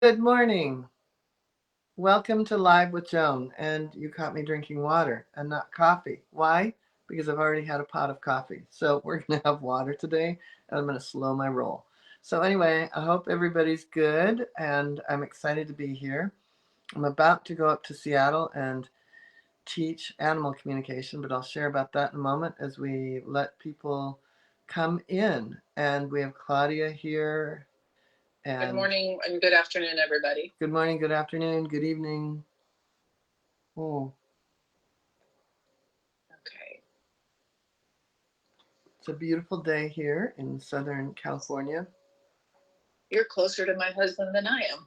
Good morning. Welcome to Live with Joan. And you caught me drinking water and not coffee. Why? Because I've already had a pot of coffee. So we're going to have water today and I'm going to slow my roll. So, anyway, I hope everybody's good and I'm excited to be here. I'm about to go up to Seattle and teach animal communication, but I'll share about that in a moment as we let people come in. And we have Claudia here. Good And morning and good afternoon, everybody. good morning, good afternoon, good evening. Oh, Okay. it's a beautiful day here in Southern California. You're closer to my husband than I am.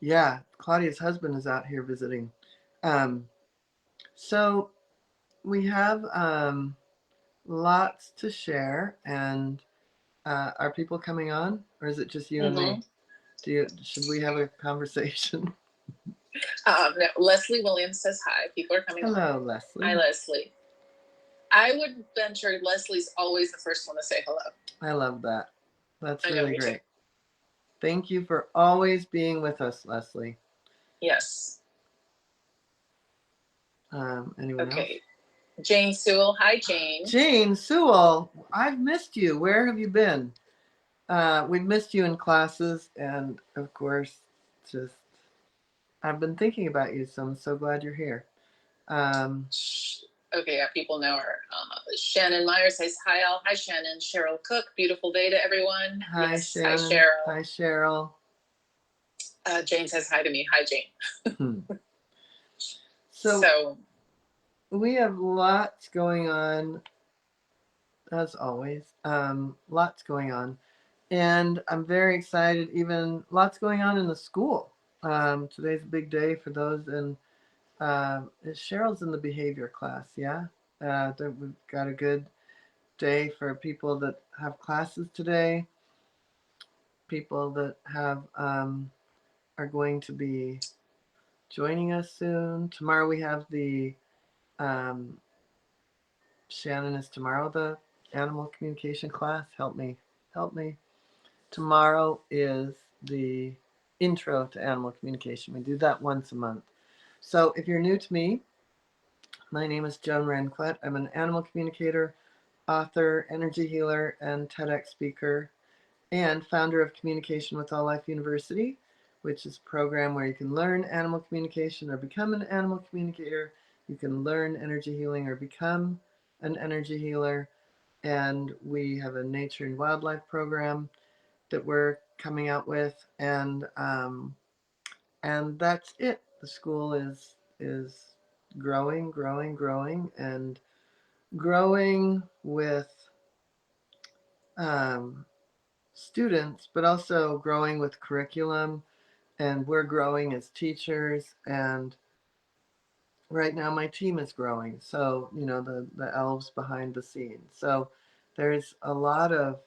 Yeah, Claudia's husband is out here visiting. Um, so we have lots to share, and are people coming on, or is it just you and me? Mm-hmm. Should we have a conversation? No, Leslie Williams says hi. People are coming on. Hello, Leslie. Hi, Leslie. I would venture Leslie's always the first one to say hello. I love that. That's I know, really me too. great. Thank you for always being with us, Leslie. Yes. Anyone else? Okay. Jane Sewell. Hi, Jane. Jane Sewell, I've missed you. Where have you been? We've missed you in classes, and of course, just I've been thinking about you, so I'm so glad you're here. Um, Okay, yeah, people know her. Shannon Meyer says hi, all. Hi, Shannon. Cheryl Cook. Beautiful day to everyone. Hi, Yes. Shannon. Hi, Cheryl. Hi, Cheryl. Jane says hi to me. Hi, Jane. So we have lots going on, as always. Lots going on, and I'm very excited. Even lots going on in the school. Today's a big day for those in. Cheryl's in the behavior class, yeah. We've got a good day for people that have classes today. People that have are going to be joining us soon. Tomorrow we have the um, Shannon is tomorrow the animal communication class. Help me. Tomorrow is the intro to animal communication. We do that once a month. So if you're new to me, my name is Joan Ranquet. I'm an animal communicator, author, energy healer, and TEDx speaker, and founder of Communication with All Life University, which is a program where you can learn animal communication or become an animal communicator. You can learn energy healing or become an energy healer. And we have a nature and wildlife program that we're coming out with, and that's it. The school is growing, and growing with um, students, but also growing with curriculum. And we're growing as teachers. And right now, my team is growing. So the elves behind the scenes. So there's a lot of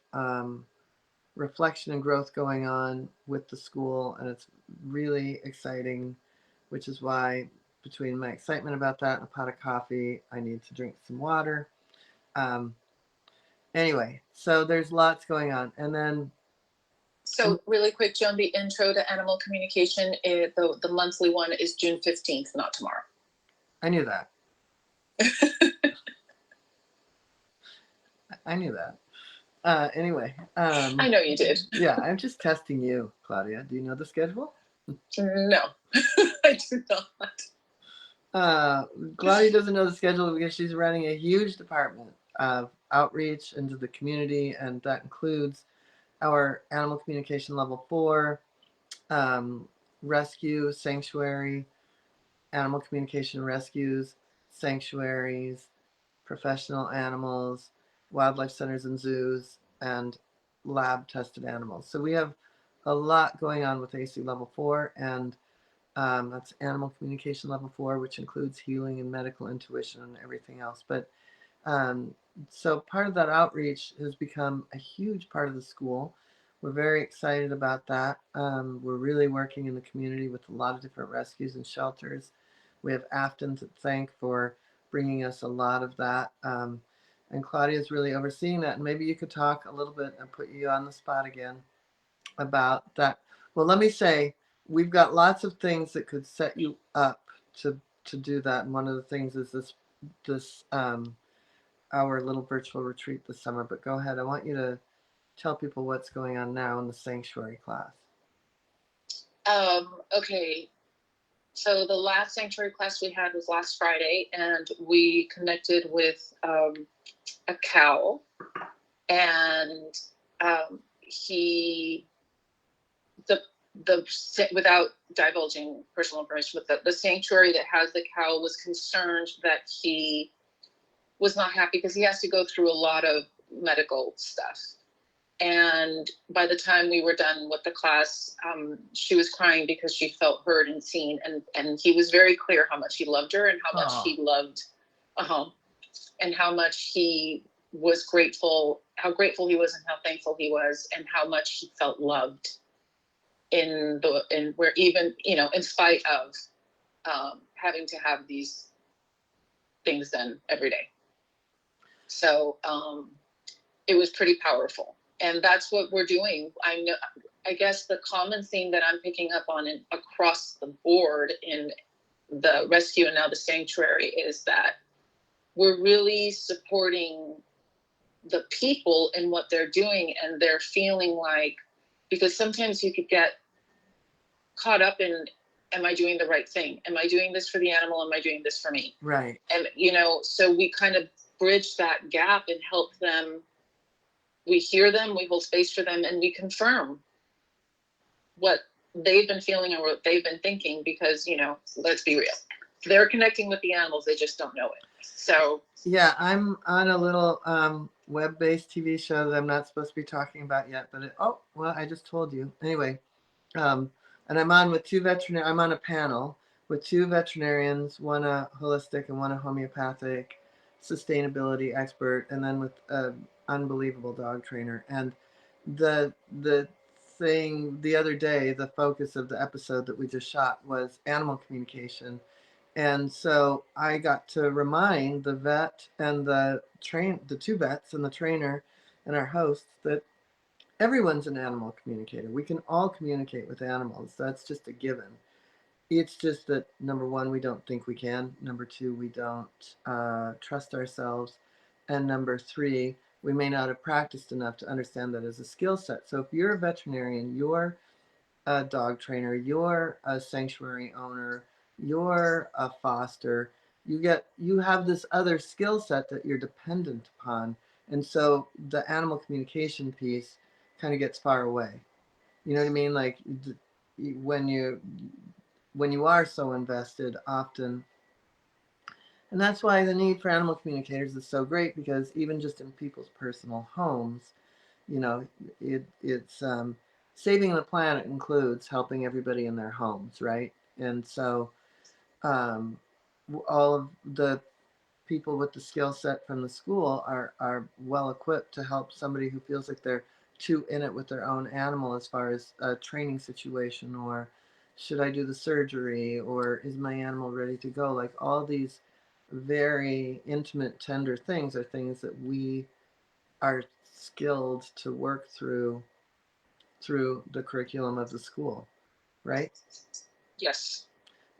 reflection and growth going on with the school, and it's really exciting, which is why between my excitement about that and a pot of coffee, I need to drink some water. Um, anyway, so there's lots going on. And then So really quick, Joan, the intro to animal communication, the monthly one is June 15th, not tomorrow. I knew that. I knew that. Anyway. I know you did. Yeah, I'm just testing you, Claudia. Do you know the schedule? No, I do not. Claudia doesn't know the schedule because she's running a huge department of outreach into the community, and that includes our animal communication level 4, um, rescue, sanctuary, animal communication rescues, sanctuaries, professional animals, wildlife centers and zoos, and lab tested animals. So we have a lot going on with AC level 4, and that's animal communication level 4, which includes healing and medical intuition and everything else. But um, so part of that outreach has become a huge part of the school. We're very excited about that. We're really working in the community with a lot of different rescues and shelters. We have Afton to thank for bringing us a lot of that. And Claudia is really overseeing that. And maybe you could talk a little bit and put you on the spot again about that. Well, let me say, we've got lots of things that could set you up to do that. And one of the things is this our little virtual retreat this summer. But go ahead. I want you to tell people what's going on now in the sanctuary class. Okay. So the last sanctuary class we had was last Friday, and we connected with a cow, and he the without divulging personal information, but the sanctuary that has the cow was concerned that he was not happy because he has to go through a lot of medical stuff. And by the time we were done with the class, she was crying because she felt heard and seen. And he was very clear how much he loved her and how much he loved, and how much he was grateful, how grateful he was and how thankful he was, and how much he felt loved in where even, in spite of having to have these things done every day. So it was pretty powerful. And that's what we're doing. I guess the common theme that I'm picking up on across the board in the rescue and now the sanctuary is that we're really supporting the people in what they're doing, and they're feeling like, because sometimes you could get caught up in, am I doing the right thing? Am I doing this for the animal? Am I doing this for me? Right. And, so we kind of bridge that gap and help them. We hear them, we hold space for them, and we confirm what they've been feeling or what they've been thinking, because, let's be real. They're connecting with the animals, they just don't know it. So yeah, I'm on a little web-based TV show that I'm not supposed to be talking about yet, but I just told you. Anyway, and I'm on with I'm on a panel with two veterinarians, one a holistic and one a homeopathic sustainability expert, and then with an unbelievable dog trainer. And the thing the other day, the focus of the episode that we just shot was animal communication. And so I got to remind the vet and the two vets and the trainer and our hosts that everyone's an animal communicator. We can all communicate with animals. That's just a given. It's just that, number one, we don't think we can. Number two, we don't trust ourselves. And number three, we may not have practiced enough to understand that as a skill set. So if you're a veterinarian, you're a dog trainer, you're a sanctuary owner, you're a foster, you have this other skill set that you're dependent upon. And so the animal communication piece kind of gets far away. You know what I mean? Like when you are so invested often, and that's why the need for animal communicators is so great, because even just in people's personal homes, you know, it's saving the planet includes helping everybody in their homes, right? And so um, all of the people with the skill set from the school are well equipped to help somebody who feels like they're too in it with their own animal, as far as a training situation, or should I do the surgery, or is my animal ready to go? Like all these very intimate, tender things are things that we are skilled to work through the curriculum of the school, right? yes,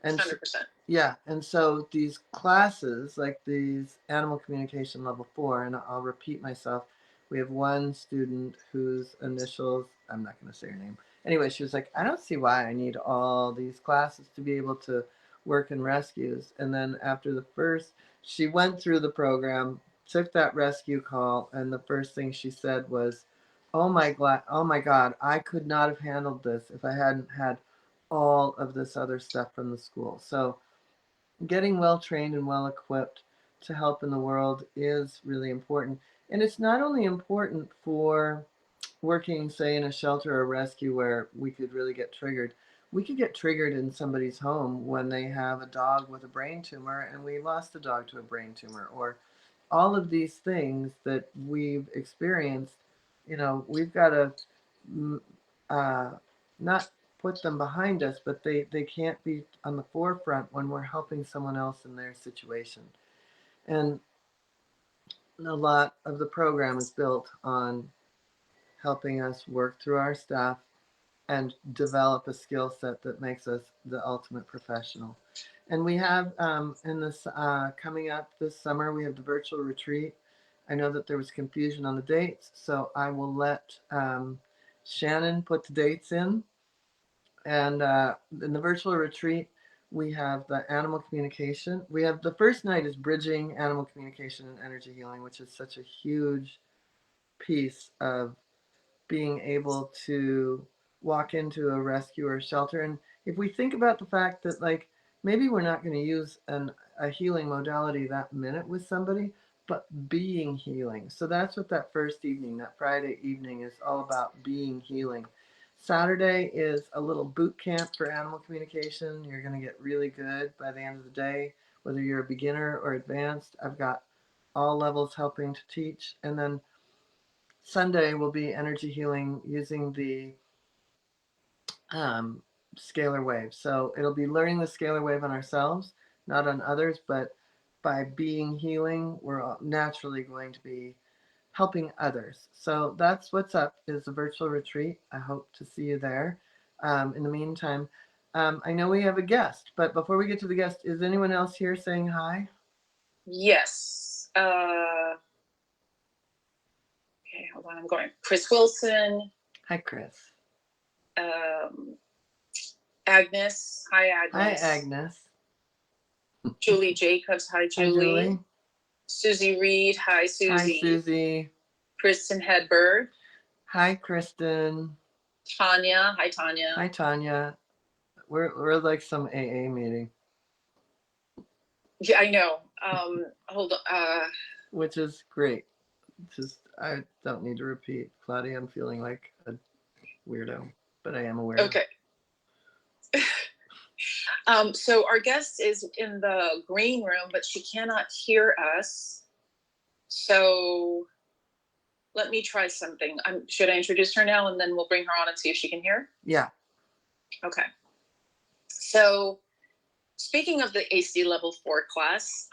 And 100%. yeah, and so these classes, like these animal communication level 4, and I'll repeat myself, we have one student whose initials, I'm not going to say her name. Anyway, she was like, I don't see why I need all these classes to be able to work in rescues. And then after the first, she went through the program, took that rescue call, and the first thing she said was, oh my God, I could not have handled this if I hadn't had all of this other stuff from the school. So getting well trained and well equipped to help in the world is really important. And it's not only important for working, say, in a shelter or rescue where we could really get triggered. We could get triggered in somebody's home when they have a dog with a brain tumor and we lost a dog to a brain tumor, or all of these things that we've experienced. We've got to uh, not put them behind us, but they can't be on the forefront when we're helping someone else in their situation. And a lot of the program is built on helping us work through our stuff and develop a skill set that makes us the ultimate professional. And we have in this coming up this summer, we have the virtual retreat. I know that there was confusion on the dates, so I will let Shannon put the dates in. And in the virtual retreat, we have the animal communication. We have the first night is bridging animal communication and energy healing, which is such a huge piece of being able to walk into a rescue or shelter. And if we think about the fact that, like, maybe we're not going to use a healing modality that minute with somebody, but being healing. So that's what that first evening, that Friday evening, is all about, being healing. Saturday is a little boot camp for animal communication. You're going to get really good by the end of the day, whether you're a beginner or advanced. I've got all levels helping to teach. And then Sunday will be energy healing using the um, scalar wave. So it'll be learning the scalar wave on ourselves, not on others, but by being healing, we're naturally going to be helping others. So that's what's up, is a virtual retreat. I hope to see you there. In the meantime, I know we have a guest, but before we get to the guest, is anyone else here saying hi? Yes. Okay, hold on. I'm going. Chris Wilson. Hi, Chris. Agnes. Hi, Hi, Agnes. Agnes. Julie Jacobs. Hi, Julie. Hi, Julie. Susie Reed. Hi, Susie. Hi, Susie. Kristen Hedberg. Hi, Kristen. Tanya. Hi, Tanya. Hi, Tanya. We're like some AA meeting. Yeah, I know. Hold on. Which is great. Just, I don't need to repeat. Claudia, I'm feeling like a weirdo, but I am aware. Okay. So our guest is in the green room, but she cannot hear us. So let me try something. Should I introduce her now, and then we'll bring her on and see if she can hear? Yeah. Okay. So speaking of the AC Level 4 class,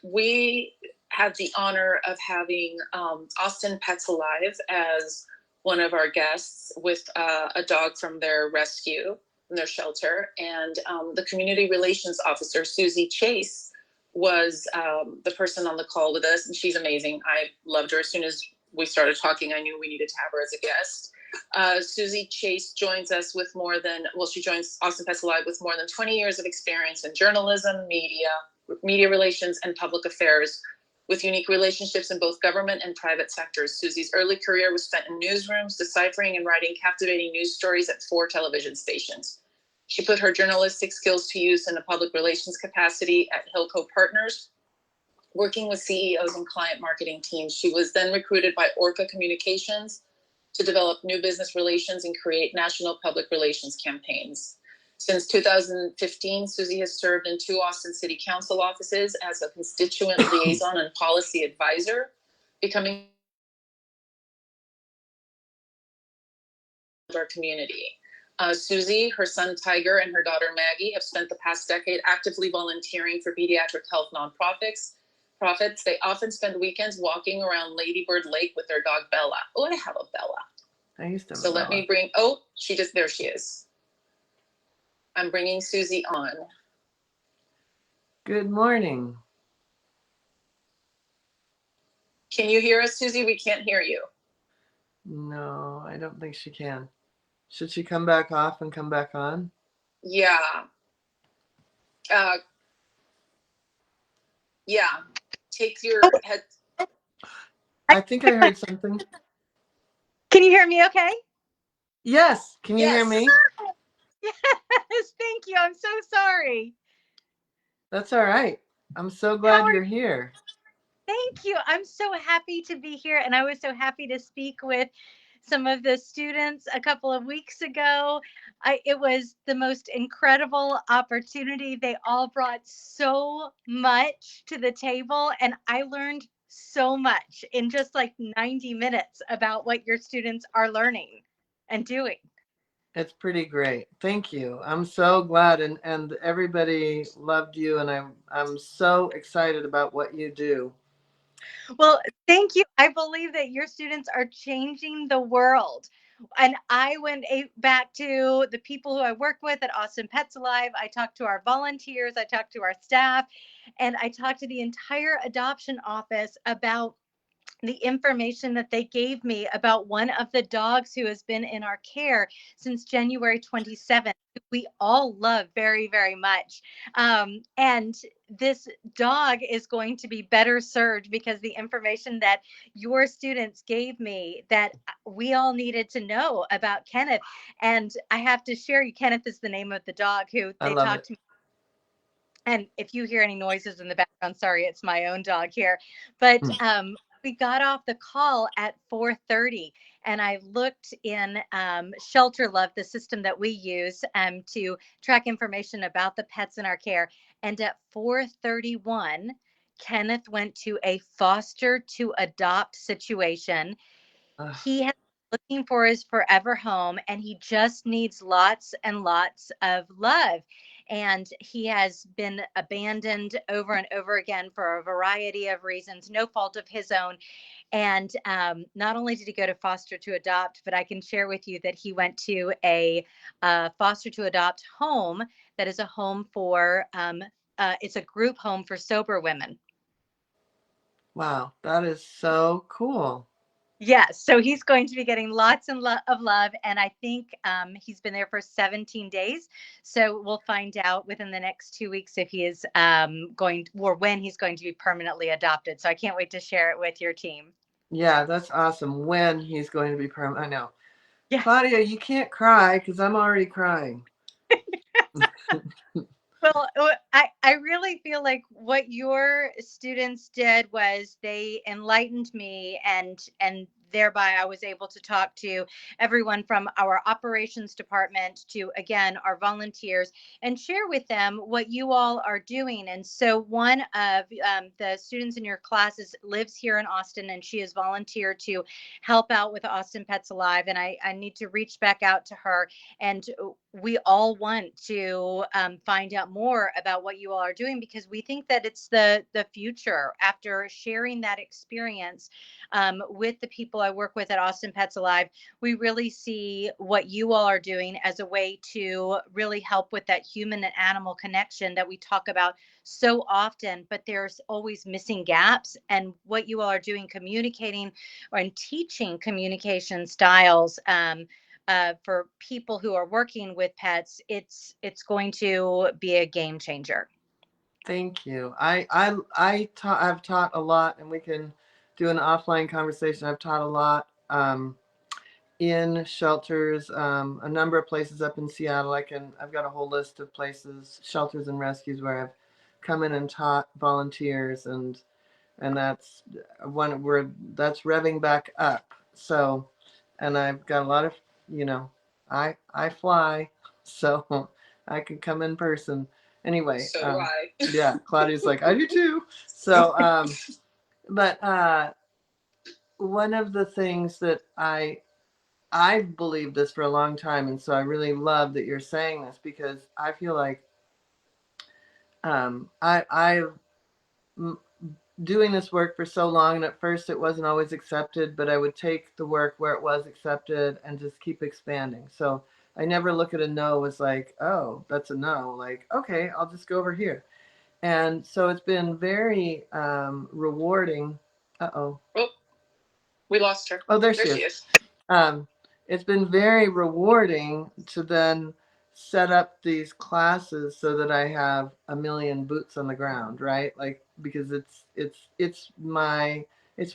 we had the honor of having Austin Pets Alive as one of our guests with a dog from their rescue, from their shelter. And the community relations officer, Suzie Chase, was the person on the call with us. And she's amazing. I loved her. As soon as we started talking, I knew we needed to have her as a guest. Suzie Chase joins us with she joins Austin Pets Alive with more than 20 years of experience in journalism, media relations, and public affairs, with unique relationships in both government and private sectors. Susie's early career was spent in newsrooms, deciphering and writing captivating news stories at 4 television stations. She put her journalistic skills to use in a public relations capacity at Hillco Partners, working with CEOs and client marketing teams. She was then recruited by Orca Communications to develop new business relations and create national public relations campaigns. Since 2015, Suzie has served in 2 Austin City Council offices as a constituent liaison and policy advisor, becoming our community. Suzie, her son Tiger, and her daughter Maggie have spent the past decade actively volunteering for pediatric health nonprofits. They often spend weekends walking around Ladybird Lake with their dog Bella. Oh, I have a Bella. I used to have So a let Bella. me bring, there she is. I'm bringing Suzie on. Good morning. Can you hear us, Suzie? We can't hear you. No, I don't think she can. Should she come back off and come back on? Yeah. Yeah. Take your head. I think I heard something. Can you hear me okay? Yes. Can you hear me? Yes, thank you. I'm so sorry. That's all right. I'm so glad you're here. Thank you. I'm so happy to be here. And I was so happy to speak with some of the students a couple of weeks ago. It was the most incredible opportunity. They all brought so much to the table, and I learned so much in just like 90 minutes about what your students are learning and doing. It's pretty great. Thank you. I'm so glad, and everybody loved you, and I'm so excited about what you do. Well, thank you. I believe that your students are changing the world And I went back to the people who I work with at Austin Pets Alive. I talked to our volunteers, I talked to our staff, and I talked to the entire adoption office about the information that they gave me about one of the dogs who has been in our care since January 27th. We all love very, very much. And this dog is going to be better served because the information that your students gave me that we all needed to know about Kenneth. And I have to share you, Kenneth is the name of the dog who I they love talked it. to me. And if you hear any noises in the background, sorry, it's my own dog here. But Mm. we got off the call at 4:30, and I looked in Shelter Love, the system that we use to track information about the pets in our care. And at 4:31, Kenneth went to a foster to adopt situation. Ugh, He has been looking for his forever home, and he just needs lots and lots of love. And he has been abandoned over and over again for a variety of reasons, no fault of his own. And not only did he go to foster to adopt, but I can share with you that he went to a foster to adopt home that is a home for it's a group home for sober women. wow, that is so cool. Yes, so he's going to be getting lots and of love, and I think he's been there for 17 days. So we'll find out within the next 2 weeks if he is going or when he's going to be permanently adopted. So I can't wait to share it with your team. Yeah, that's awesome. When he's going to be permanent, I know. Yes. Claudia, you can't cry because I'm already crying. Well, I really feel like what your students did was they enlightened me, and thereby I was able to talk to everyone from our operations department to, again, our volunteers, and share with them what you all are doing. And so one of the students in your classes lives here in Austin, and she has volunteered to help out with Austin Pets Alive. And I need to reach back out to her, and we all want to find out more about what you all are doing, because we think that it's the future. After sharing that experience with the people I work with at Austin Pets Alive, we really see what you all are doing as a way to really help with that human and animal connection that we talk about so often, but there's always missing gaps. And what you all are doing, communicating and teaching communication styles for people who are working with pets, it's going to be a game changer. Thank you. I've taught a lot, and we can do an offline conversation. I've taught a lot in shelters, a number of places up in Seattle. I've got a whole list of places, shelters and rescues where I've come in and taught volunteers, and that's one where that's revving back up. So, and I've got a lot of, you know, I fly, so I can come in person. Anyway, So do I. yeah, Claudia's like, I do too. So, but one of the things that I've believed this for a long time, and so I really love that you're saying this, because I feel like I've doing this work for so long, and at first it wasn't always accepted, but I would take the work where it was accepted and just keep expanding. So I never look at a no as like, oh, that's a no. Like, okay, I'll just go over here. And so it's been very rewarding. Uh-oh. Oh, we lost her. Oh, there There she she is. is. It's been very rewarding to then set up these classes so that I have a million boots on the ground, right? Like, because it's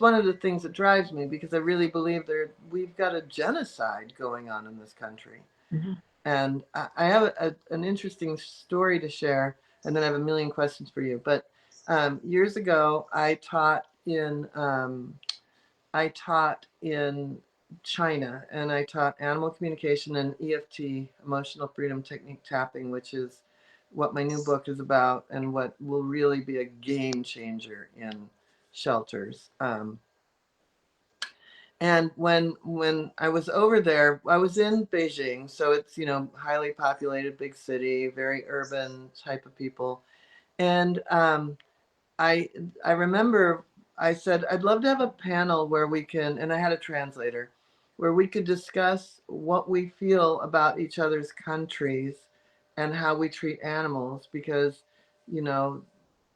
one of the things that drives me, because I really believe we've got a genocide going on in this country. Mm-hmm. And I have an interesting story to share, and then I have a million questions for you. But years ago, I taught in China, and I taught animal communication and EFT, emotional freedom technique tapping, which is what my new book is about, and what will really be a game changer in shelters. And when I was over there, I was in Beijing, so it's, highly populated, big city, very urban type of people, and I I remember I said I'd love to have a panel where we can, and I had a translator, where we could discuss what we feel about each other's countries and how we treat animals. Because, you know,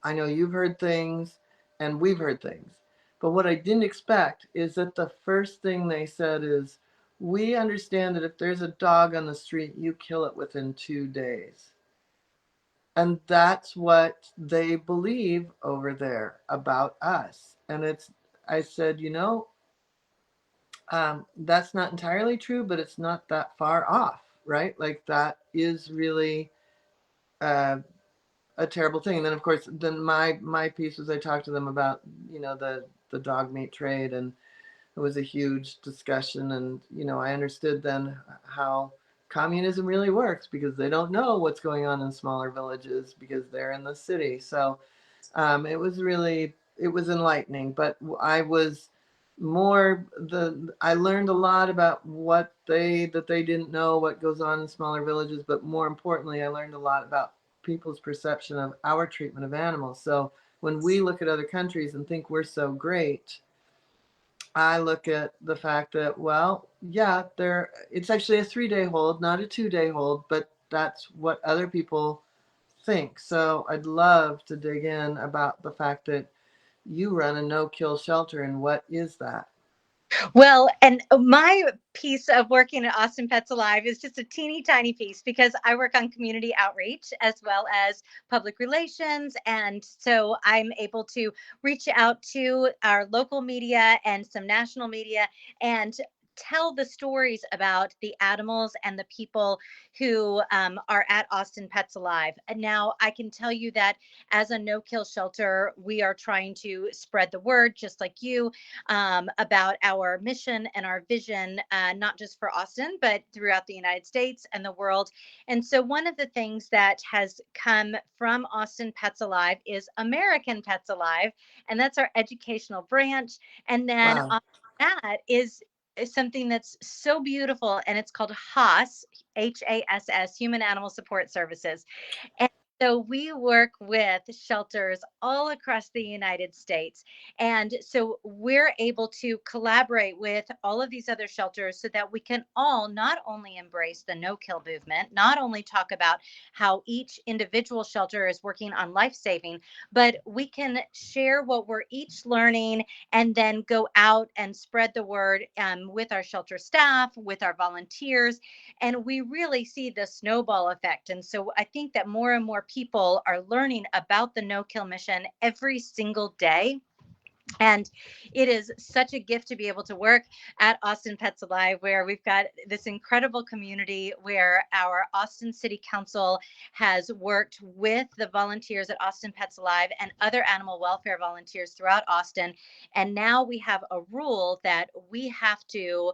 I know you've heard things and we've heard things. But what I didn't expect is that the first thing they said is, we understand that if there's a dog on the street, you kill it within 2 days. And that's what they believe over there about us. And I said, that's not entirely true, but it's not that far off, right? Like that is really uh, a terrible thing. And then, of course, then my piece was I talked to them about, the dog meat trade, and it was a huge discussion. And I understood then how communism really works, because they don't know what's going on in smaller villages because they're in the city. So it was enlightening. But I learned a lot about that they didn't know what goes on in smaller villages. But more importantly, I learned a lot about people's perception of our treatment of animals. So when we look at other countries and think we're so great, I look at the fact that, well, yeah, it's actually a 3-day hold, not a 2-day hold, but that's what other people think. So I'd love to dig in about the fact that you run a no-kill shelter, and what is that? Well, and my piece of working at Austin Pets Alive is just a teeny tiny piece, because I work on community outreach as well as public relations. And so I'm able to reach out to our local media and some national media and tell the stories about the animals and the people who are at Austin Pets Alive. And now I can tell you that as a no-kill shelter, we are trying to spread the word, just like you, about our mission and our vision, not just for Austin, but throughout the United States and the world. And so, one of the things that has come from Austin Pets Alive is American Pets Alive, and that's our educational branch. And then Wow. on that is something that's so beautiful, and it's called HASS, HASS, Human Animal Support Services. And so we work with shelters all across the United States. And so we're able to collaborate with all of these other shelters so that we can all not only embrace the no kill movement, not only talk about how each individual shelter is working on life saving, but we can share what we're each learning and then go out and spread the word with our shelter staff, with our volunteers, and we really see the snowball effect. And so I think that more and more people are learning about the no kill mission every single day. And it is such a gift to be able to work at Austin Pets Alive, where we've got this incredible community where our Austin City Council has worked with the volunteers at Austin Pets Alive and other animal welfare volunteers throughout Austin. And now we have a rule that we have to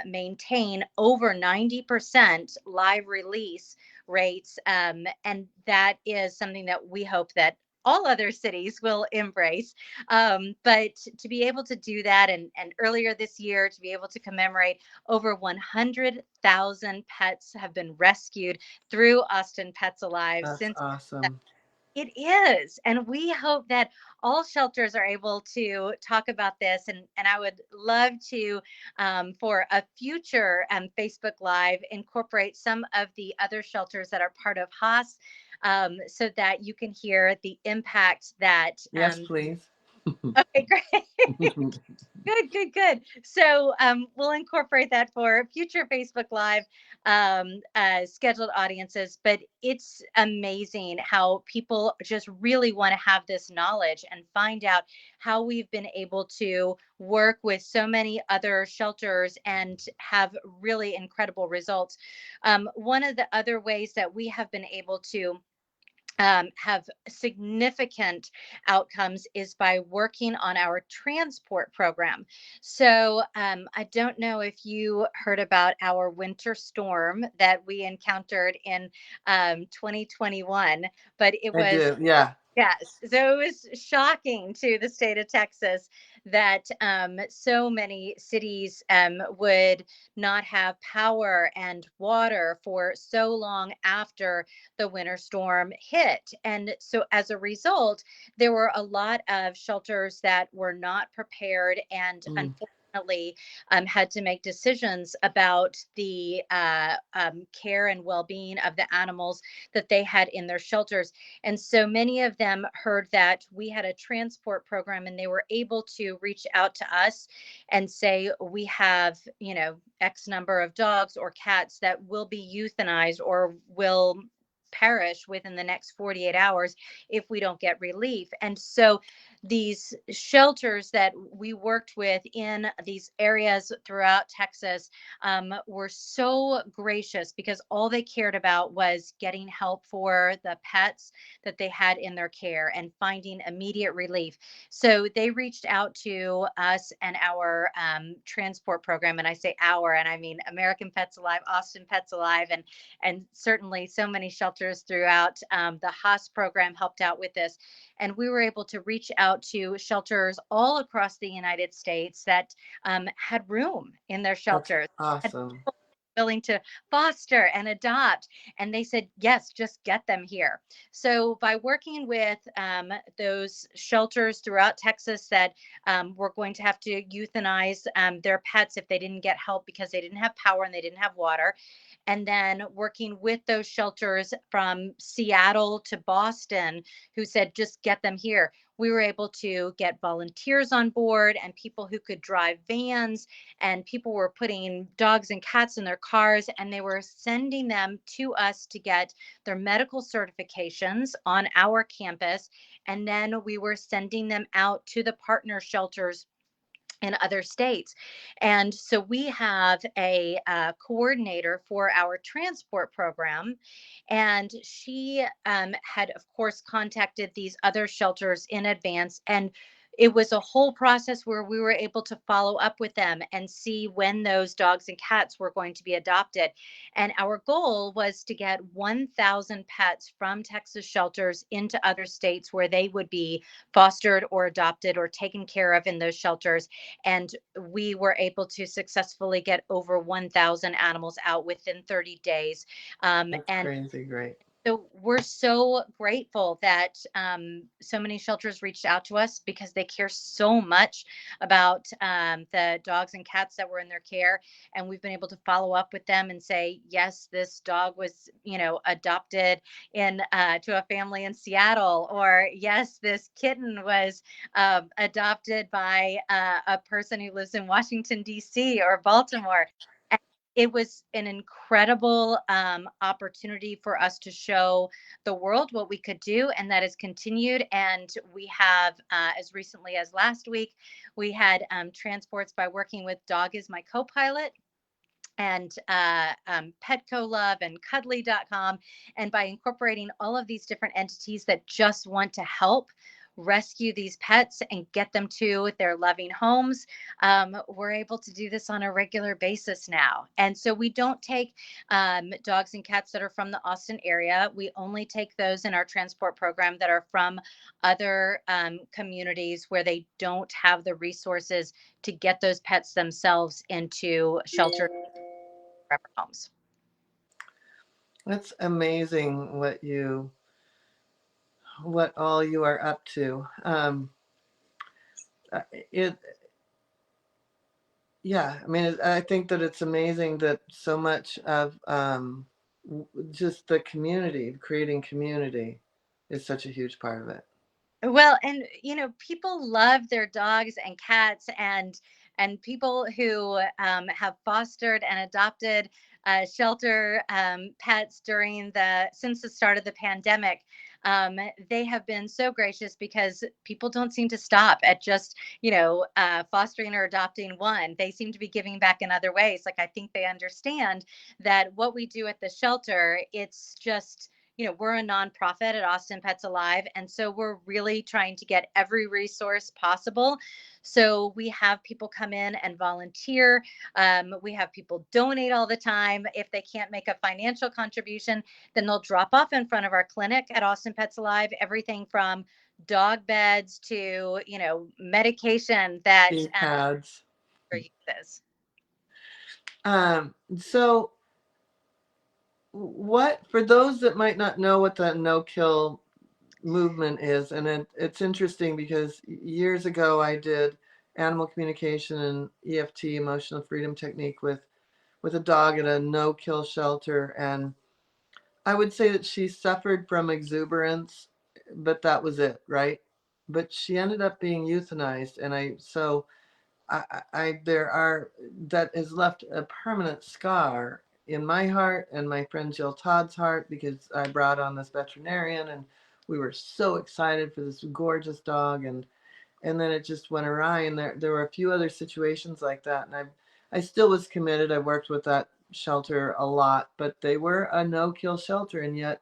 maintain over 90% live release rates. And that is something that we hope that all other cities will embrace. But to be able to do that, and earlier this year, to be able to commemorate over 100,000 pets have been rescued through Austin Pets Alive That's since. awesome. It is. And we hope that all shelters are able to talk about this. And I would love to, for a future Facebook Live, incorporate some of the other shelters that are part of Haas, so that you can hear the impact that. Yes, please. Okay, great. Good, good, good. So we'll incorporate that for future Facebook Live scheduled audiences. But it's amazing how people just really want to have this knowledge and find out how we've been able to work with so many other shelters and have really incredible results. One of the other ways that we have been able to have significant outcomes is by working on our transport program. So I don't know if you heard about our winter storm that we encountered in 2021, but it I was. do. Yeah. Yes. So it was shocking to the state of Texas that so many cities would not have power and water for so long after the winter storm hit. And so as a result, there were a lot of shelters that were not prepared. And Mm. unfortunately, unfortunately had to make decisions about the care and well-being of the animals that they had in their shelters. And so many of them heard that we had a transport program, and they were able to reach out to us and say, we have, X number of dogs or cats that will be euthanized or will perish within the next 48 hours if we don't get relief. And so these shelters that we worked with in these areas throughout Texas were so gracious, because all they cared about was getting help for the pets that they had in their care and finding immediate relief. So they reached out to us and our transport program, and I say our, and I mean American Pets Alive, Austin Pets Alive, and certainly so many shelters throughout the Haas program helped out with this. And we were able to reach out to shelters all across the United States that had room in their That's shelters, had awesome. people willing to foster and adopt. And they said, yes, just get them here. So by working with those shelters throughout Texas that were going to have to euthanize their pets if they didn't get help because they didn't have power and they didn't have water, and then working with those shelters from Seattle to Boston who said, just get them here. We were able to get volunteers on board and people who could drive vans, and people were putting dogs and cats in their cars, and they were sending them to us to get their medical certifications on our campus. And then we were sending them out to the partner shelters in other states. And so we have a coordinator for our transport program. And she had, of course, contacted these other shelters in advance. And it was a whole process where we were able to follow up with them and see when those dogs and cats were going to be adopted. And our goal was to get 1,000 pets from Texas shelters into other states where they would be fostered or adopted or taken care of in those shelters. And we were able to successfully get over 1,000 animals out within 30 days. That's And crazy great. so we're so grateful that so many shelters reached out to us, because they care so much about the dogs and cats that were in their care. And we've been able to follow up with them and say, yes, this dog was, adopted in to a family in Seattle, or yes, this kitten was adopted by a person who lives in Washington, D.C. or Baltimore. It was an incredible opportunity for us to show the world what we could do, and that has continued. And we have, as recently as last week, we had transports by working with Dog is My Co-Pilot and Petco Love and Cuddly.com. And by incorporating all of these different entities that just want to help rescue these pets and get them to their loving homes, we're able to do this on a regular basis now. And so we don't take dogs and cats that are from the Austin area. We only take those in our transport program that are from other communities where they don't have the resources to get those pets themselves into shelter homes. That's amazing what all you are up to. It Yeah, I mean, I think that it's amazing that so much of just the community, creating community, is such a huge part of it. Well, and people love their dogs and cats, and people who have fostered and adopted shelter pets since the start of the pandemic. They have been so gracious, because people don't seem to stop at just fostering or adopting one. They seem to be giving back in other ways. Like, I think they understand that what we do at the shelter, it's just, we're a nonprofit at Austin Pets Alive. And so we're really trying to get every resource possible. So we have people come in and volunteer. We have people donate all the time. If they can't make a financial contribution, then they'll drop off in front of our clinic at Austin Pets Alive, everything from dog beds to, medication that Pads. uses. So for those that might not know what the no-kill movement is, and it's interesting because years ago I did animal communication and EFT, emotional freedom technique, with a dog at a no-kill shelter, and I would say that she suffered from exuberance, but that was it, right? But she ended up being euthanized, and there are that has left a permanent scar in my heart and my friend Jill Todd's heart, because I brought on this veterinarian and we were so excited for this gorgeous dog, and then it just went awry, and there were a few other situations like that, and I still was committed. I worked with that shelter a lot, but they were a no kill shelter, and yet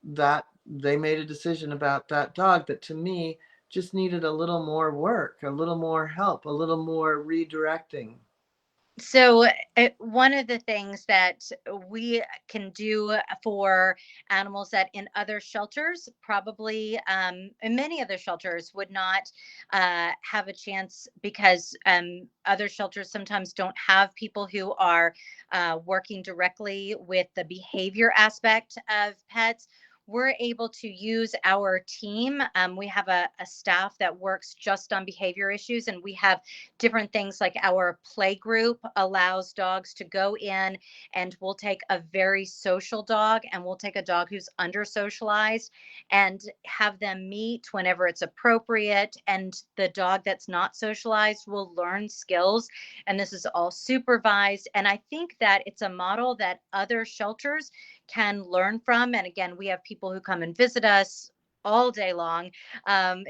that they made a decision about that dog that to me just needed a little more work, a little more help, a little more redirecting. So, one of the things that we can do for animals that in other shelters, probably in many other shelters, would not have a chance, because other shelters sometimes don't have people who are working directly with the behavior aspect of pets. We're able to use our team. We have a staff that works just on behavior issues, and we have different things like our play group allows dogs to go in, and we'll take a very social dog and we'll take a dog who's under socialized and have them meet whenever it's appropriate. And the dog that's not socialized will learn skills. And this is all supervised. And I think that it's a model that other shelters can learn from. And again, we have people who come and visit us all day long,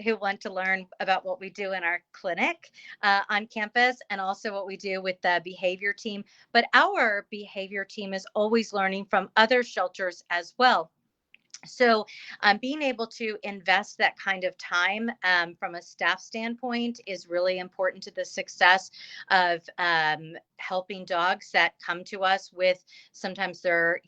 who want to learn about what we do in our clinic on campus, and also what we do with the behavior team. But our behavior team is always learning from other shelters as well. So, being able to invest that kind of time from a staff standpoint is really important to the success of helping dogs that come to us with sometimes their,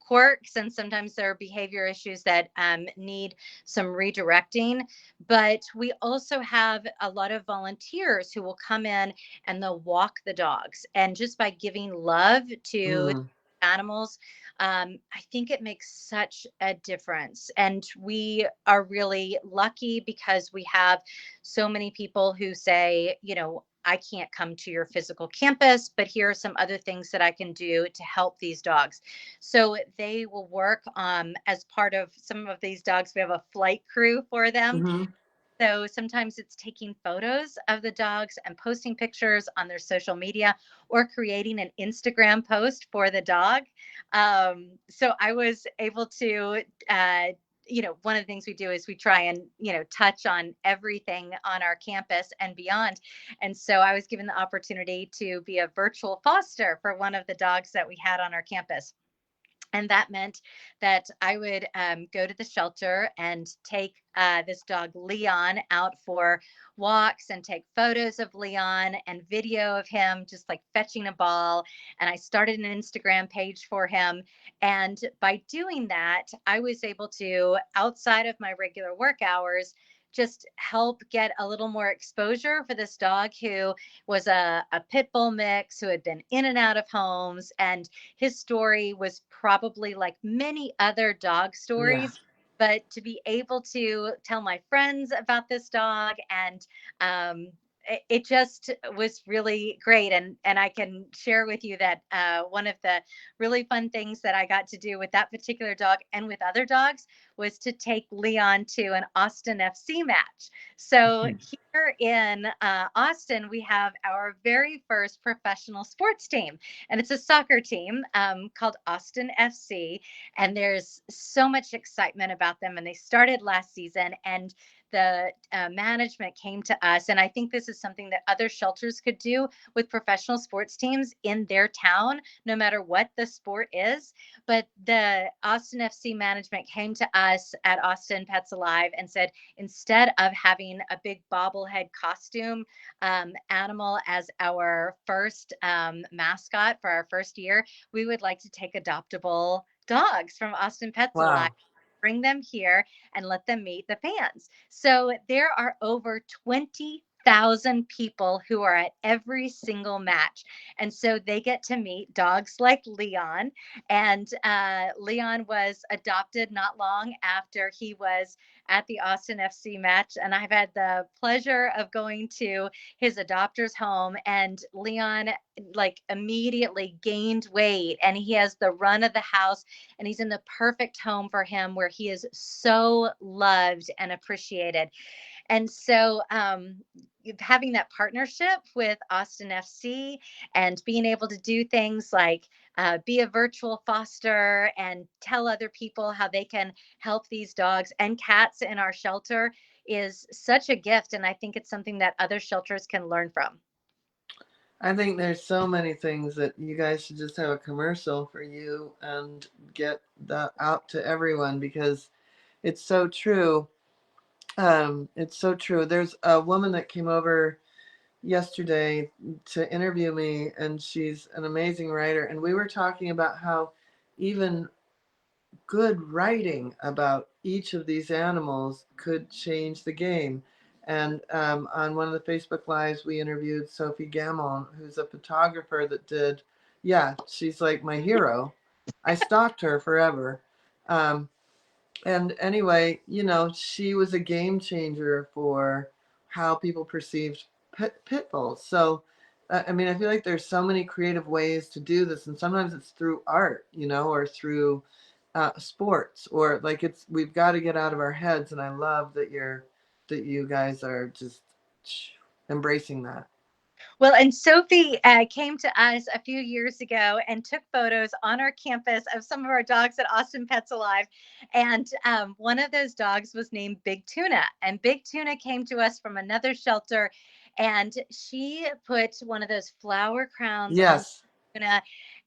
quirks, and sometimes there are behavior issues that need some redirecting. But we also have a lot of volunteers who will come in and they'll walk the dogs. And just by giving love to Mm, animals, I think it makes such a difference. And we are really lucky because we have so many people who say, I can't come to your physical campus, but here are some other things that I can do to help these dogs. So they will work as part of some of these dogs. We have a flight crew for them. hmm. So sometimes it's taking photos of the dogs and posting pictures on their social media, or creating an Instagram post for the dog. So I was able to, one of the things we do is we try and, touch on everything on our campus and beyond. And so I was given the opportunity to be a virtual foster for one of the dogs that we had on our campus. And that meant that I would go to the shelter and take this dog, Leon, out for walks and take photos of Leon and video of him just like fetching a ball. And I started an Instagram page for him. And by doing that, I was able to, outside of my regular work hours, just help get a little more exposure for this dog who was a pit bull mix who had been in and out of homes. And his story was probably like many other dog Yeah. stories, but to be able to tell my friends about this dog, and it just was really great. And I can share with you that one of the really fun things that I got to do with that particular dog and with other dogs was to take Leon to an Austin FC match. So here in Austin, we have our very first professional sports team, and it's a soccer team called Austin FC. And there's so much excitement about them. And they started last season, and the management came to us. And I think this is something that other shelters could do with professional sports teams in their town, no matter what the sport is. But the Austin FC management came to us at Austin Pets Alive and said, instead of having a big bobblehead costume animal as our first mascot for our first year, we would like to take adoptable dogs from Austin Pets Alive, Wow. bring them here, and let them meet the fans. So there are over 20 1,000 people who are at every single match. And so they get to meet dogs like Leon. And Leon was adopted not long after he was at the Austin FC match. And I've had the pleasure of going to his adopter's home, and Leon like immediately gained weight, and he has the run of the house, and he's in the perfect home for him where he is so loved and appreciated. And so having that partnership with Austin FC and being able to do things like be a virtual foster and tell other people how they can help these dogs and cats in our shelter is such a gift. And I think it's something that other shelters can learn from. I think there's so many things that you guys should just have a commercial for you and get that out to everyone, because it's so true. It's so true. There's a woman that came over yesterday to interview me, and she's an amazing writer. And we were talking about how even good writing about each of these animals could change the game. And on one of the Facebook Lives, we interviewed Sophie Gamon, who's a photographer that did, yeah, she's like my hero. I stalked her forever. Um, and anyway, she was a game changer for how people perceived pit bulls. So, I mean, I feel like there's so many creative ways to do this, and sometimes it's through art, or through sports, or like we've got to get out of our heads. And I love that you guys are just embracing that. Well, and Sophie came to us a few years ago and took photos on our campus of some of our dogs at Austin Pets Alive. And one of those dogs was named Big Tuna. And Big Tuna came to us from another shelter. And she put one of those flower crowns on Yes. Tuna.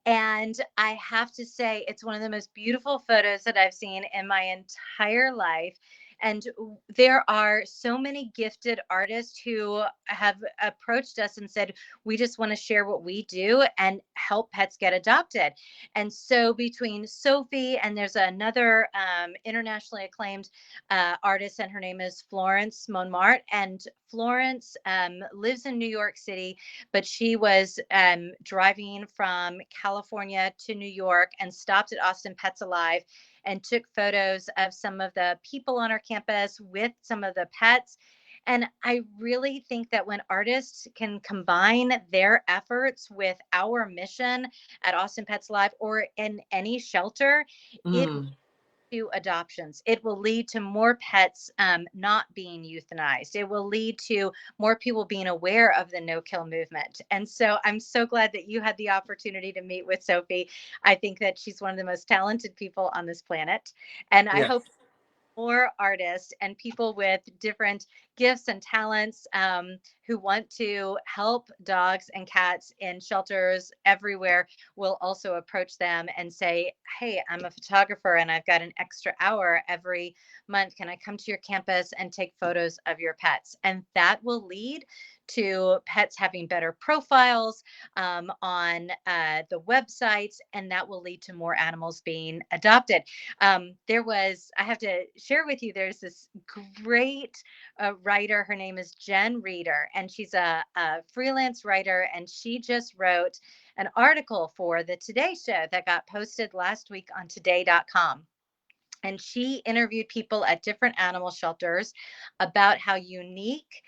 And I have to say, it's one of the most beautiful photos that I've seen in my entire life. And there are so many gifted artists who have approached us and said, we just want to share what we do and help pets get adopted. And so between Sophie and there's another internationally acclaimed artist, and her name is Florence Montmartre. And Florence lives in New York City, but she was driving from California to New York and stopped at Austin Pets Alive and took photos of some of the people on our campus with some of the pets. And I really think that when artists can combine their efforts with our mission at Austin Pets Live or in any shelter, it Mm. to adoptions. It will lead to more pets not being euthanized. It will lead to more people being aware of the no kill movement. And so I'm so glad that you had the opportunity to meet with Sophie. I think that she's one of the most talented people on this planet. And I Yes. hope more artists and people with different gifts and talents who want to help dogs and cats in shelters everywhere will also approach them and say, hey, I'm a photographer and I've got an extra hour every month. Can I come to your campus and take photos of your pets? And that will lead to pets having better profiles on the websites, and that will lead to more animals being adopted. I have to share with you, there's this great writer. Her name is Jen Reeder, and she's a freelance writer. And she just wrote an article for the Today Show that got posted last week on today.com. And she interviewed people at different animal shelters about how unique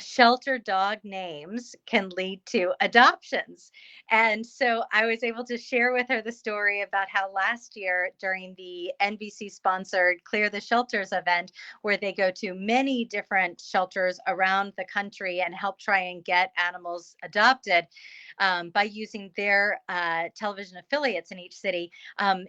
shelter dog names can lead to adoptions. And so I was able to share with her the story about how last year during the NBC sponsored Clear the Shelters event, where they go to many different shelters around the country and help try and get animals adopted by using their television affiliates in each city.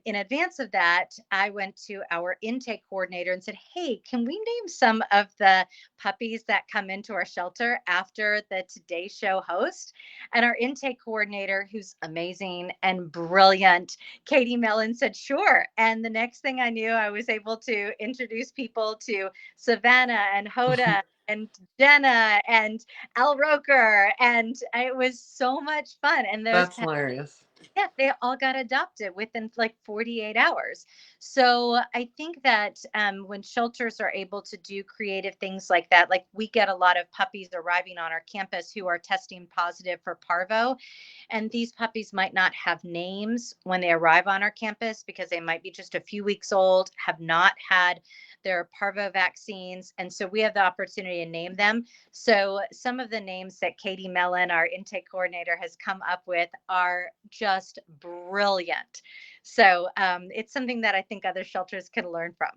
In advance of that, I went to our intake coordinator and said, hey, can we name some of the puppies that come into our shelter after the Today Show host? And our intake coordinator, who's amazing and brilliant, Katie Mellon, said, sure. And the next thing I knew, I was able to introduce people to Savannah and Hoda and Jenna and Al Roker. And it was so much fun. And those That's pets hilarious. Yeah, they all got adopted within like 48 hours. So I think that when shelters are able to do creative things like that, like we get a lot of puppies arriving on our campus who are testing positive for parvo. And these puppies might not have names when they arrive on our campus because they might be just a few weeks old, have not had their parvo vaccines. And so we have the opportunity to name them. So some of the names that Katie Mellon, our intake coordinator, has come up with are just brilliant. So it's something that I think other shelters can learn from.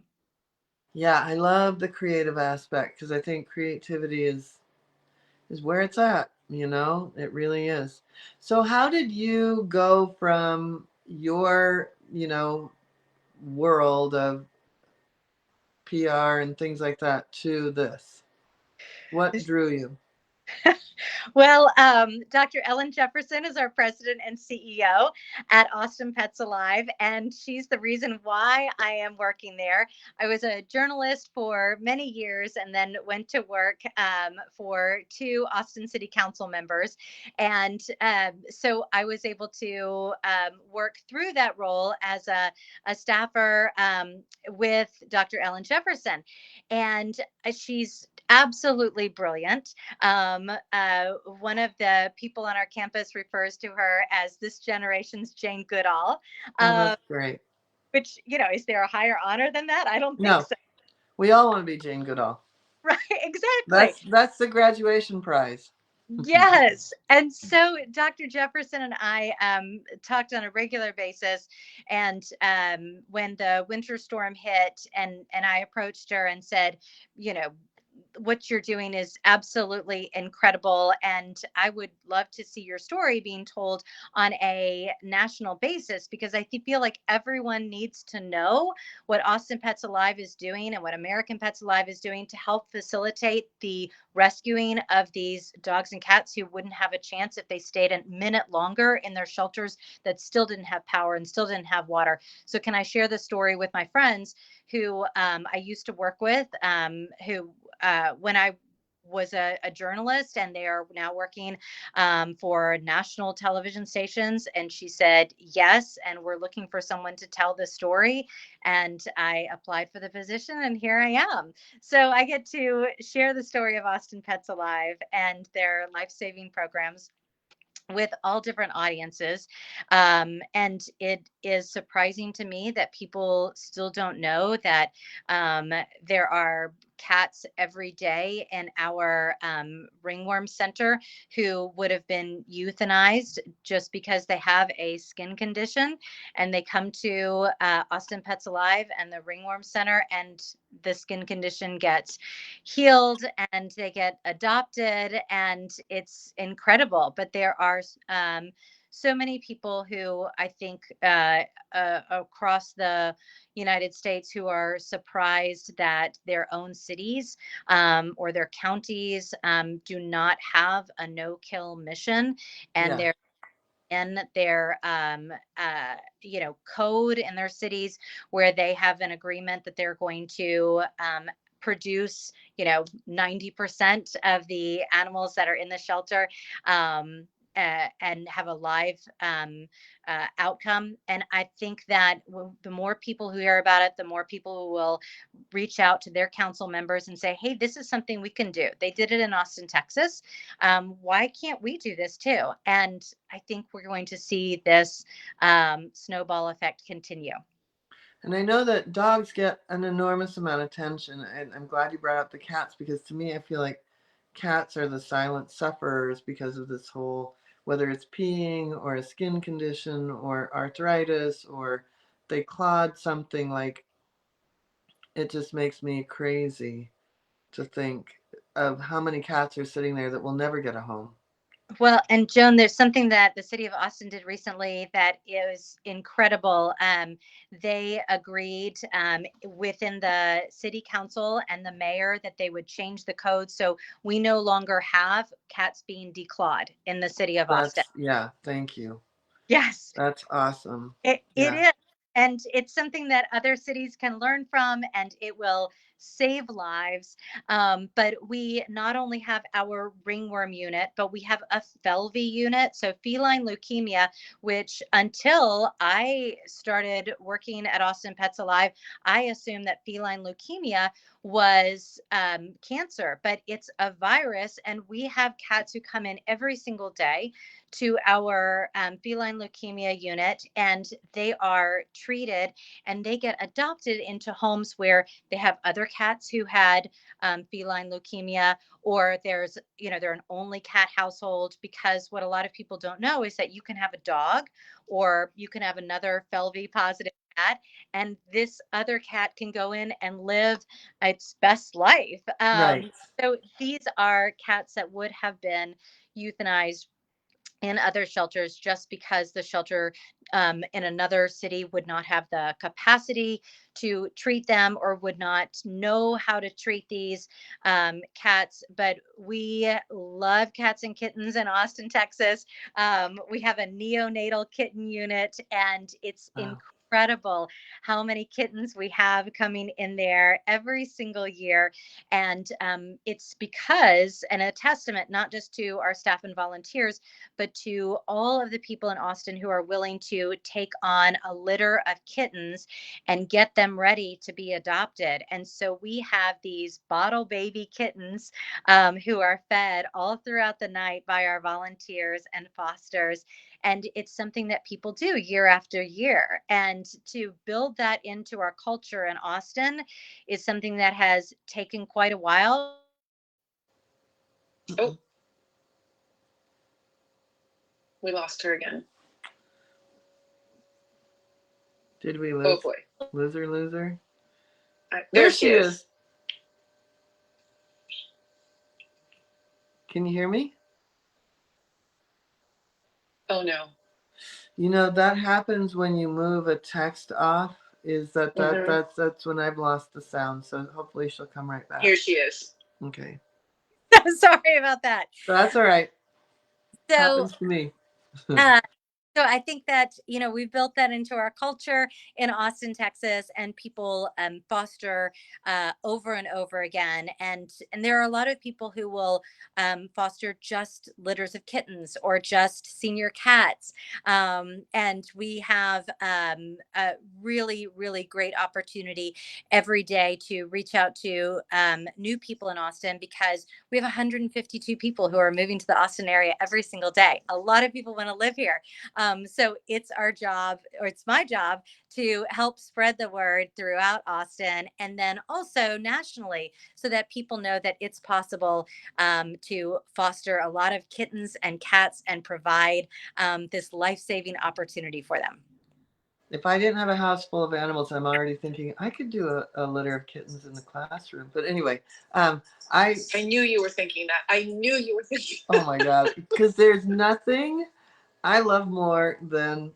Yeah, I love the creative aspect because I think creativity is where it's at, you know? It really is. So how did you go from your, world of PR and things like that to this? What drew you? Well, Dr. Ellen Jefferson is our president and CEO at Austin Pets Alive, and she's the reason why I am working there. I was a journalist for many years and then went to work for two Austin City Council members. And so I was able to work through that role as a staffer with Dr. Ellen Jefferson. And she's absolutely brilliant. One of the people on our campus refers to her as this generation's Jane Goodall, Oh, uh, that's great. which, is there a higher honor than that? I don't think No, so. we all want to be Jane Goodall. Right, exactly. That's the graduation prize. Yes. And so Dr. Jefferson and I talked on a regular basis. And when the winter storm hit, and I approached her and said, you know, what you're doing is absolutely incredible. And I would love to see your story being told on a national basis because I feel like everyone needs to know what Austin Pets Alive is doing and what American Pets Alive is doing to help facilitate the rescuing of these dogs and cats who wouldn't have a chance if they stayed a minute longer in their shelters that still didn't have power and still didn't have water. So, can I share the story with my friends who I used to work with, who when I was a journalist and they are now working for national television stations. And she said, yes, and we're looking for someone to tell the story. And I applied for the position and here I am. So I get to share the story of Austin Pets Alive and their life-saving programs with all different audiences. And it is surprising to me that people still don't know that there are cats every day in our ringworm center who would have been euthanized just because they have a skin condition. And they come to Austin Pets Alive and the ringworm center, and the skin condition gets healed and they get adopted, and it's incredible. But there are so many people who I think across the United States who are surprised that their own cities or their counties do not have a no-kill mission, and Yeah. they're in their code in their cities where they have an agreement that they're going to produce 90% of the animals that are in the shelter, and have a live outcome. And I think that the more people who hear about it, the more people who will reach out to their council members and say, hey, this is something we can do. They did it in Austin, Texas. Why can't we do this too? And I think we're going to see this snowball effect continue. And I know that dogs get an enormous amount of attention. And I'm glad you brought up the cats because to me, I feel like cats are the silent sufferers because of this whole, whether it's peeing or a skin condition or arthritis or they clawed something, like it just makes me crazy to think of how many cats are sitting there that will never get a home. Well, and Joan, there's something that the city of Austin did recently that is incredible. They agreed within the city council and the mayor that they would change the code. So we no longer have cats being declawed in the city of Austin. Yeah, thank you. Yes, That's awesome. it Yeah. is. and it's something that other cities can learn from, and it will save lives. But we not only have our ringworm unit, but we have a FeLV unit, so feline leukemia, which until I started working at Austin Pets Alive, I assumed that feline leukemia was cancer, but it's a virus. And we have cats who come in every single day to our feline leukemia unit, and they are treated and they get adopted into homes where they have other cats who had feline leukemia, or there's, they're an only cat household, because what a lot of people don't know is that you can have a dog or you can have another FeLV positive cat, and this other cat can go in and live its best life. Right. So these are cats that would have been euthanized in other shelters just because the shelter in another city would not have the capacity to treat them or would not know how to treat these cats. But we love cats and kittens in Austin, Texas. We have a neonatal kitten unit, and it's Wow. incredible how many kittens we have coming in there every single year. And it's because, and a testament not just to our staff and volunteers, but to all of the people in Austin who are willing to take on a litter of kittens and get them ready to be adopted. And so we have these bottle baby kittens who are fed all throughout the night by our volunteers and fosters. And it's something that people do year after year. And to build that into our culture in Austin is something that has taken quite a while. Oh, we lost her again. Did we Oh lose? boy. Loser? There she is. Can you hear me? Oh no. That happens when you move a text off. Is that's when I've lost the sound. So hopefully she'll come right back. Here she is. Okay. Sorry about that. That's all right. So, Happens to me. uh, so I think that, we've built that into our culture in Austin, Texas, and people foster over and over again. And there are a lot of people who will foster just litters of kittens or just senior cats. And we have a really, really great opportunity every day to reach out to new people in Austin, because we have 152 people who are moving to the Austin area every single day. A lot of people want to live here. So it's our job, or it's my job, to help spread the word throughout Austin and then also nationally, so that people know that it's possible to foster a lot of kittens and cats and provide this life-saving opportunity for them. If I didn't have a house full of animals, I'm already thinking I could do a litter of kittens in the classroom. But anyway, I knew you were thinking that. I knew you were thinking. Oh my God, because there's nothing I love more than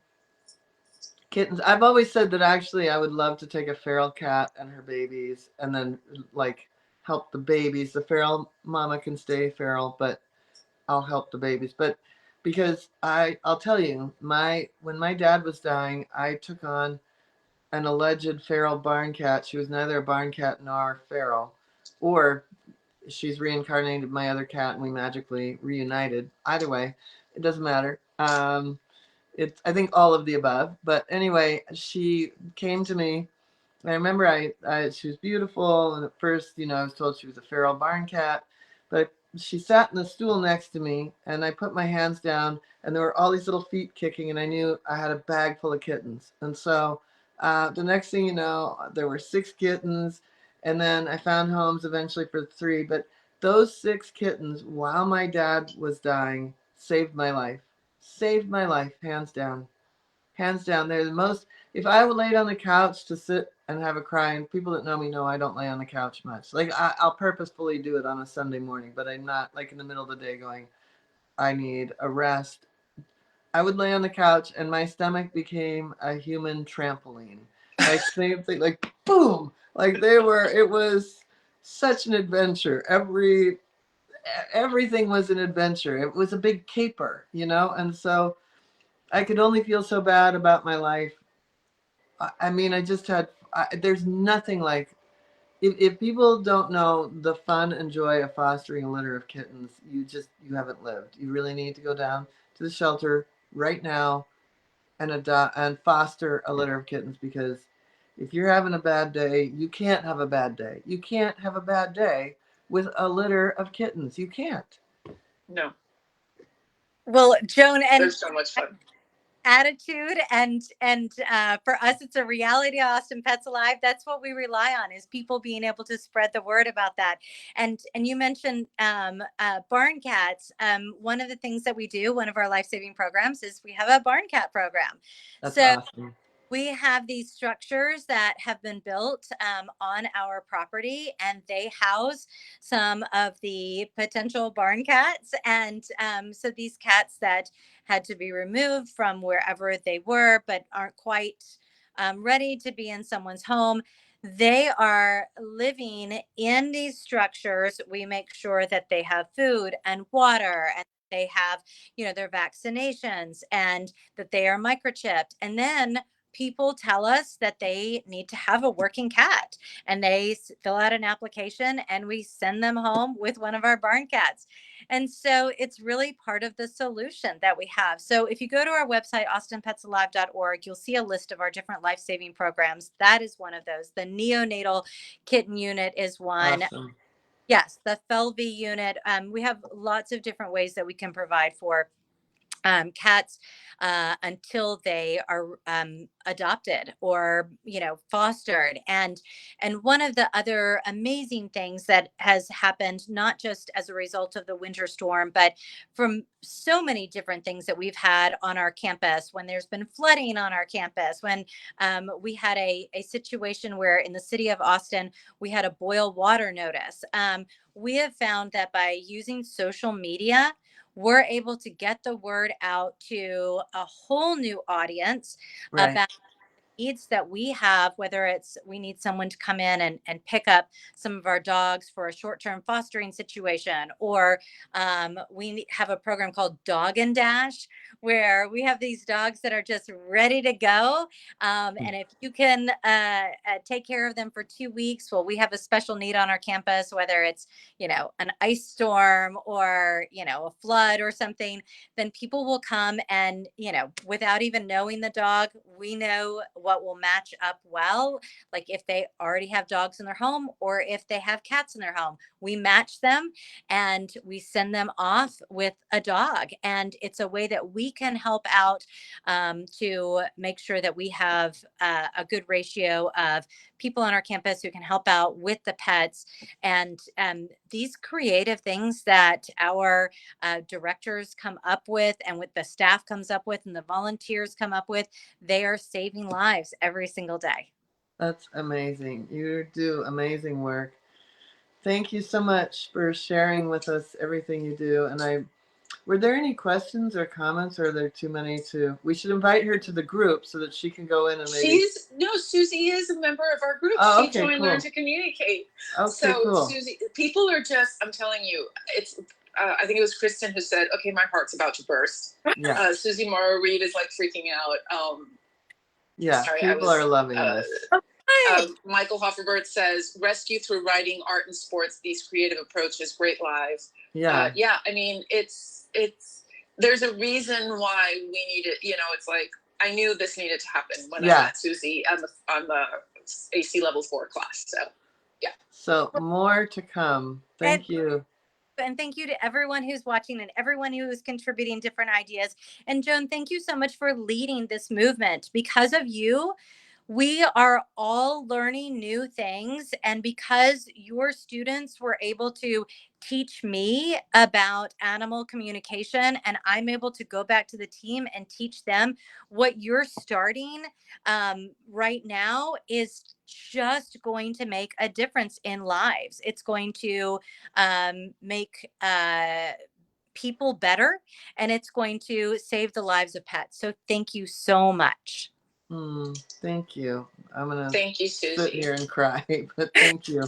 kittens. I've always said that actually I would love to take a feral cat and her babies and then like help the babies. The feral mama can stay feral, but I'll help the babies. But because I'll tell you, when my dad was dying, I took on an alleged feral barn cat. She was neither a barn cat nor feral, or she's reincarnated my other cat and we magically reunited. Either way, it doesn't matter. It's I think all of the above. But anyway, she came to me. I remember she was beautiful, and at first, I was told she was a feral barn cat, but she sat in the stool next to me, and I put my hands down, and there were all these little feet kicking, and I knew I had a bag full of kittens. And so the next thing you know, there were 6 kittens, and then I found homes eventually for 3. But those 6 kittens, while my dad was dying, saved my life. Saved my life, hands down. Hands down. They're the most. If I would lay on the couch to sit and have a cry, and people that know me know I don't lay on the couch much. Like I'll purposefully do it on a Sunday morning, but I'm not like in the middle of the day going, I need a rest. I would lay on the couch and my stomach became a human trampoline. Like same thing, like boom. Like it was such an adventure. Everything was an adventure. It was a big caper, and so I could only feel so bad about my life I mean, there's nothing like, if people don't know the fun and joy of fostering a litter of kittens, you haven't lived. You really need to go down to the shelter right now and adopt and foster a litter of kittens, because if you're having a bad day, you can't have a bad day. You can't have a bad day with a litter of kittens. You can't. No, Well, Joan, and there's so much fun. attitude, and for us it's a reality. Austin Pets Alive, that's what we rely on, is people being able to spread the word about that. And you mentioned barn cats. One of the things that we do, one of our life-saving programs, is we have a barn cat program. That's So awesome. we have these structures that have been built on our property, and they house some of the potential barn cats. And so these cats that had to be removed from wherever they were, but aren't quite ready to be in someone's home, they are living in these structures. We make sure that they have food and water, and they have, their vaccinations, and that they are microchipped. And then people tell us that they need to have a working cat, and they fill out an application, and we send them home with one of our barn cats. And so it's really part of the solution that we have. So if you go to our website, austinpetsalive.org, you'll see a list of our different life-saving programs. That is one of those. The neonatal kitten unit is one. Awesome. Yes, the Felvy unit. We have lots of different ways that we can provide for cats until they are adopted or fostered. And one of the other amazing things that has happened, not just as a result of the winter storm, but from so many different things that we've had on our campus, when there's been flooding on our campus, when we had a situation where in the city of Austin we had a boil water notice. We have found that by using social media, we're able to get the word out to a whole new audience Right. about needs that we have, whether it's we need someone to come in and pick up some of our dogs for a short-term fostering situation, or we have a program called Dog and Dash, where we have these dogs that are just ready to go. And if you can take care of them for 2 weeks, well, we have a special need on our campus, whether it's, an ice storm or, a flood or something, then people will come and, without even knowing the dog, we know what will match up well. Like if they already have dogs in their home or if they have cats in their home, we match them and we send them off with a dog. And it's a way that we can help out to make sure that we have a good ratio of people on our campus who can help out with the pets. And these creative things that our directors come up with, and with the staff comes up with, and the volunteers come up with, they are saving lives every single day. That's amazing. You do amazing work. Thank you so much for sharing with us everything you do. And were there any questions or comments, or are there too many we should invite her to the group so that she can go in and maybe. Suzie is a member of our group. Oh, she okay, joined cool. Learn to Communicate. Okay, so cool. Suzie, people are just, I'm telling you, it's I think it was Kristen who said, okay, my heart's about to burst. Yeah. Suzie Morrow Reed is like freaking out. Yeah, sorry, people are loving this. Michael Hofferbert says, rescue through writing, art, and sports. These creative approaches, great lives. Yeah. Yeah, I mean, it's there's a reason why we need it. It's like, I knew this needed to happen when I met Suzie on the AC level 4 class. So, yeah. So more to come. Thank you. And thank you to everyone who's watching and everyone who is contributing different ideas. And Joan, thank you so much for leading this movement. Because of you, we are all learning new things. And because your students were able to teach me about animal communication, and I'm able to go back to the team and teach them, what you're starting right now is just going to make a difference in lives. It's going to make people better, and it's going to save the lives of pets. So thank you so much. Thank you. I'm going to thank you, Suzie. Sit here and cry, but thank you.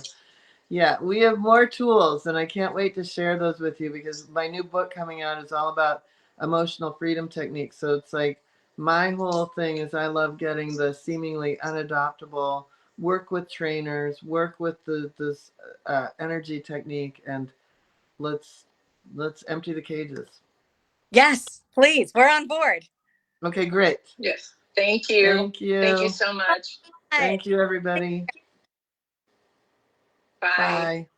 Yeah, we have more tools, and I can't wait to share those with you, because my new book coming out is all about emotional freedom techniques. So it's like My whole thing is I love getting the seemingly unadoptable, work with trainers, work with this energy technique, and let's empty the cages. Yes, please. We're on board. Okay, great. Yes. Thank you. Thank you. Thank you so much. Thank you, everybody. Bye. Bye.